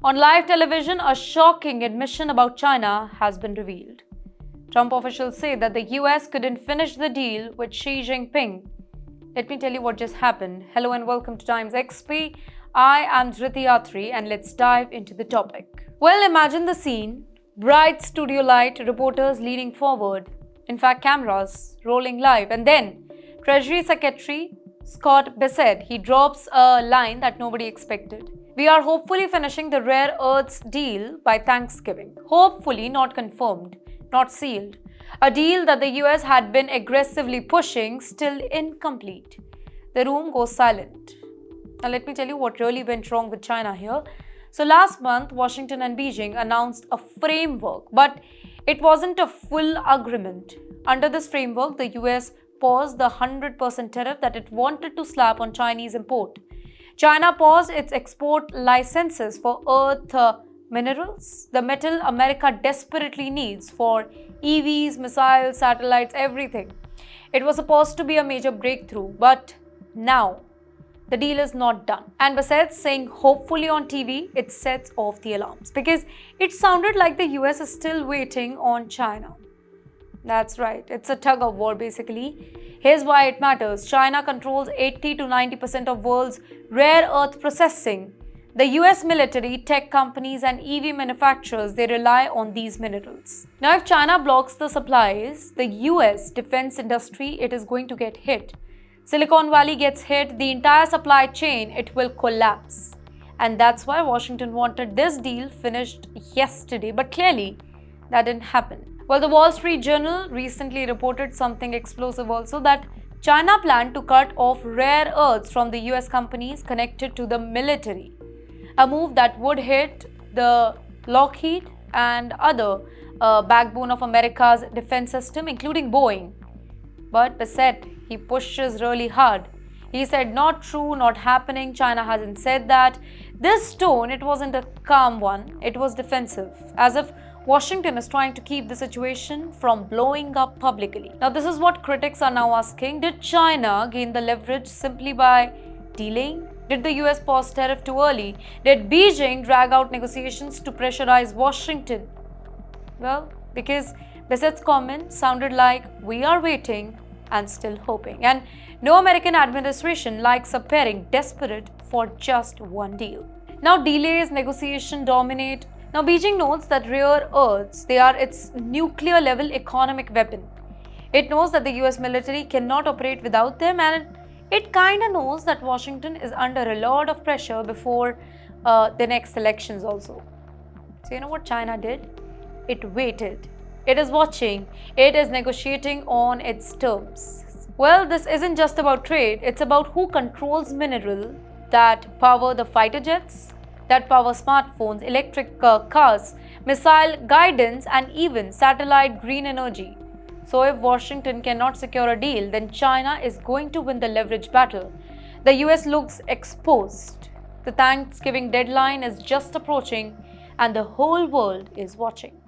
On live television, a shocking admission about China has been revealed. Trump officials say that the US couldn't finish the deal with Xi Jinping. Let me tell you what just happened. Hello and welcome to TimesXP. I am Dhriti Atri and let's dive into the topic. Well, imagine the scene. Bright studio light, reporters leaning forward. In fact, cameras rolling live. And then, Treasury Secretary Scott Bessent, he drops a line that nobody expected. We are hopefully finishing the rare earths deal by Thanksgiving. Hopefully, not confirmed, not sealed. A deal that the US had been aggressively pushing, still incomplete. The room goes silent. Now, let me tell you what really went wrong with China here. So, last month, Washington and Beijing announced a framework, but it wasn't a full agreement. Under this framework, the US paused the 100% tariff that it wanted to slap on Chinese import. China paused its export licenses for earth minerals, the metal America desperately needs for EVs, missiles, satellites, everything. It was supposed to be a major breakthrough, but now the deal is not done. And besides saying hopefully on TV, it sets off the alarms because it sounded like the US is still waiting on China. That's right, it's a tug of war basically. Here's why it matters. China controls 80 to 90% of world's rare earth processing. The US military, tech companies and EV manufacturers, they rely on these minerals. Now if China blocks the supplies, the US defense industry, it is going to get hit. Silicon Valley gets hit, the entire supply chain, it will collapse. And that's why Washington wanted this deal finished yesterday, but clearly that didn't happen. Well, the Wall Street Journal recently reported something explosive also, that China planned to cut off rare earths from the US companies connected to the military. A move that would hit the Lockheed and other backbone of America's defense system, including Boeing. But Bessent, he pushes really hard. He said, not true, not happening, China hasn't said that. This tone, it wasn't a calm one, it was defensive, as if Washington is trying to keep the situation from blowing up publicly. Now, this is what critics are now asking. Did China gain the leverage simply by delaying? Did the US pause tariff too early? Did Beijing drag out negotiations to pressurize Washington? Well, because Bessent's comment sounded like we are waiting and still hoping. And no American administration likes appearing desperate for just one deal. Now, delays, negotiation dominate. Now, Beijing notes that rare earths, they are its nuclear level economic weapon. It knows that the US military cannot operate without them, and it kind of knows that Washington is under a lot of pressure before the next elections also. So, you know what China did? It waited. It is watching. It is negotiating on its terms. Well, this isn't just about trade. It's about who controls mineral that power the fighter jets, that power smartphones, electric cars, missile guidance, and even satellite green energy. So if Washington cannot secure a deal, then China is going to win the leverage battle. The US looks exposed. The Thanksgiving deadline is just approaching and the whole world is watching.